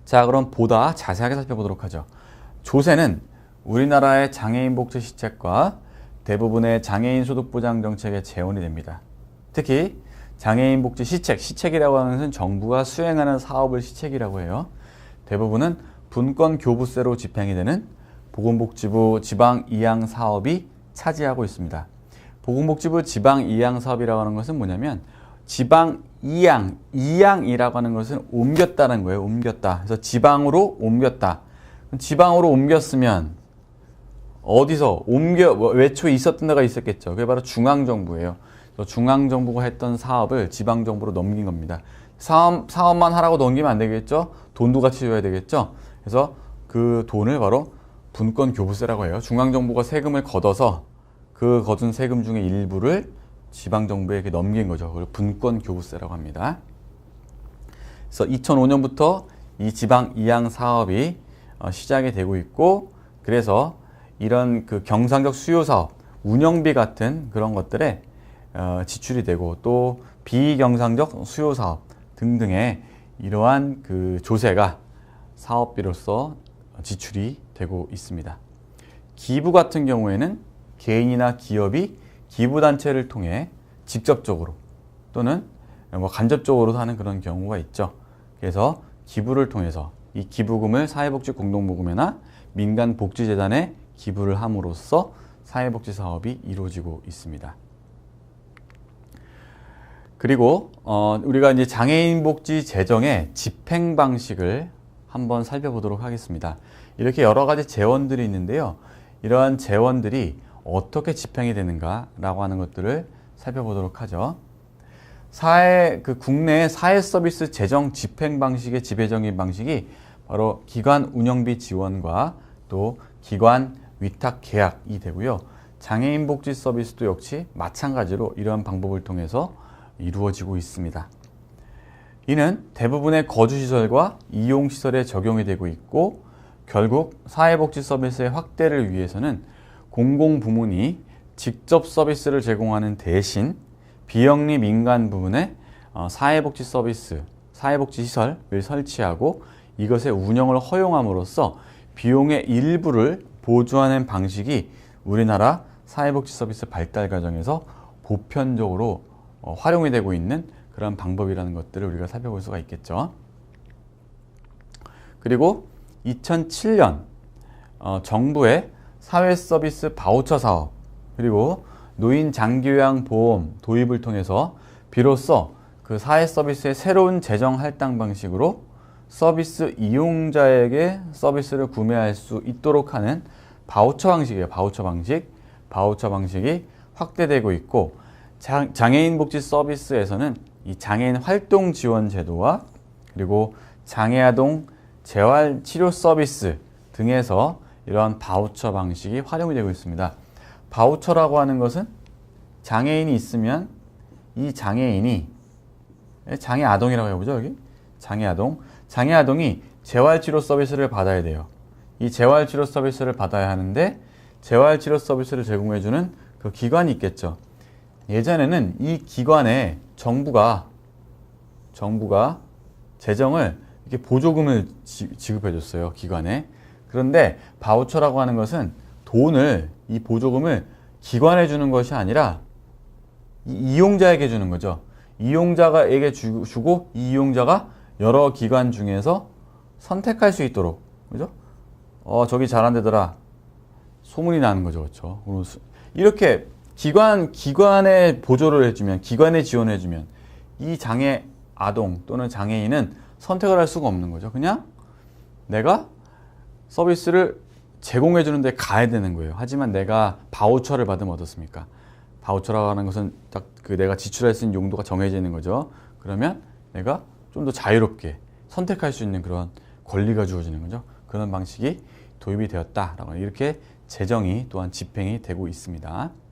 자, 그럼 보다 자세하게 살펴보도록 하죠. 조세는 우리나라의 장애인 복지 시책과 대부분의 장애인 소득 보장 정책의 재원이 됩니다. 특히 장애인 복지 시책이라고 하는 것은 정부가 수행하는 사업을 시책이라고 해요. 대부분은 분권 교부세로 집행이 되는 보건복지부 지방 이양 사업이 차지하고 있습니다. 보건복지부 지방 이양 사업이라고 하는 것은 뭐냐면 지방 이양이라고 하는 것은 옮겼다는 거예요. 옮겼다. 그래서 지방으로 옮겼다. 지방으로 옮겼으면 어디서 외초에 있었던 데가 있었겠죠. 그게 바로 중앙정부예요. 중앙정부가 했던 사업을 지방정부로 넘긴 겁니다. 사업만 하라고 넘기면 안 되겠죠. 돈도 같이 줘야 되겠죠. 그래서 그 돈을 바로 분권교부세라고 해요. 중앙정부가 세금을 걷어서 그 거둔 세금 중에 일부를 지방정부에게 넘긴 거죠. 그걸 분권교부세라고 합니다. 그래서 2005년부터 이 지방 이양 사업이 시작이 되고 있고, 그래서 이런 그 경상적 수요 사업, 운영비 같은 그런 것들에 지출이 되고, 또 비경상적 수요 사업 등등의 이러한 그 조세가 사업비로서 지출이 되고 있습니다. 기부 같은 경우에는 개인이나 기업이 기부단체를 통해 직접적으로 또는 뭐 간접적으로 하는 그런 경우가 있죠. 그래서 기부를 통해서 이 기부금을 사회복지공동모금회나 민간복지재단에 기부를 함으로써 사회복지 사업이 이루어지고 있습니다. 그리고 우리가 이제 장애인 복지 재정의 집행 방식을 한번 살펴보도록 하겠습니다. 이렇게 여러 가지 재원들이 있는데요. 이러한 재원들이 어떻게 집행이 되는가라고 하는 것들을 살펴보도록 하죠. 국내 사회 서비스 재정 집행 방식의 지배적인 방식이 바로 기관 운영비 지원과 또 기관 위탁 계약이 되고요. 장애인 복지 서비스도 역시 마찬가지로 이러한 방법을 통해서 이루어지고 있습니다. 이는 대부분의 거주시설과 이용시설에 적용이 되고 있고, 결국 사회복지 서비스의 확대를 위해서는 공공부문이 직접 서비스를 제공하는 대신 비영리 민간 부문에 사회복지 서비스, 사회복지 시설을 설치하고 이것의 운영을 허용함으로써 비용의 일부를 보조하는 방식이 우리나라 사회복지 서비스 발달 과정에서 보편적으로 활용이 되고 있는 그런 방법이라는 것들을 우리가 살펴볼 수가 있겠죠. 그리고 2007년 정부의 사회서비스 바우처 사업 그리고 노인 장기요양 보험 도입을 통해서 비로소 그 사회서비스의 새로운 재정 할당 방식으로 서비스 이용자에게 서비스를 구매할 수 있도록 하는 바우처 방식이에요. 바우처 방식이 확대되고 있고, 장애인 복지 서비스에서는 이 장애인 활동 지원 제도와 그리고 장애아동 재활 치료 서비스 등에서 이러한 바우처 방식이 활용이 되고 있습니다. 바우처라고 하는 것은 장애인이 있으면 이 장애인이 장애아동이라고 해보죠. 여기 장애아동이 재활치료 서비스를 받아야 돼요. 이 재활치료 서비스를 받아야 하는데 재활치료 서비스를 제공해주는 그 기관이 있겠죠. 예전에는 이 기관에 정부가 재정을 이렇게 보조금을 지급해줬어요. 기관에. 그런데 바우처라고 하는 것은 이 보조금을 기관에 주는 것이 아니라 이용자에게 주는 거죠. 이용자에게 주고 이 이용자가 여러 기관 중에서 선택할 수 있도록, 그죠? 저기 잘한대더라. 소문이 나는 거죠. 그렇죠? 이렇게 기관에 보조를 해주면, 기관에 지원을 해주면 이 장애 아동 또는 장애인은 선택을 할 수가 없는 거죠. 그냥 내가 서비스를 제공해 주는 데 가야 되는 거예요. 하지만 내가 바우처를 받으면 어떻습니까? 바우처라고 하는 것은 딱 내가 지출할 수 있는 용도가 정해져 있는 거죠. 그러면 내가 좀 더 자유롭게 선택할 수 있는 그런 권리가 주어지는 거죠. 그런 방식이 도입이 되었다라고 이렇게 재정이 또한 집행이 되고 있습니다.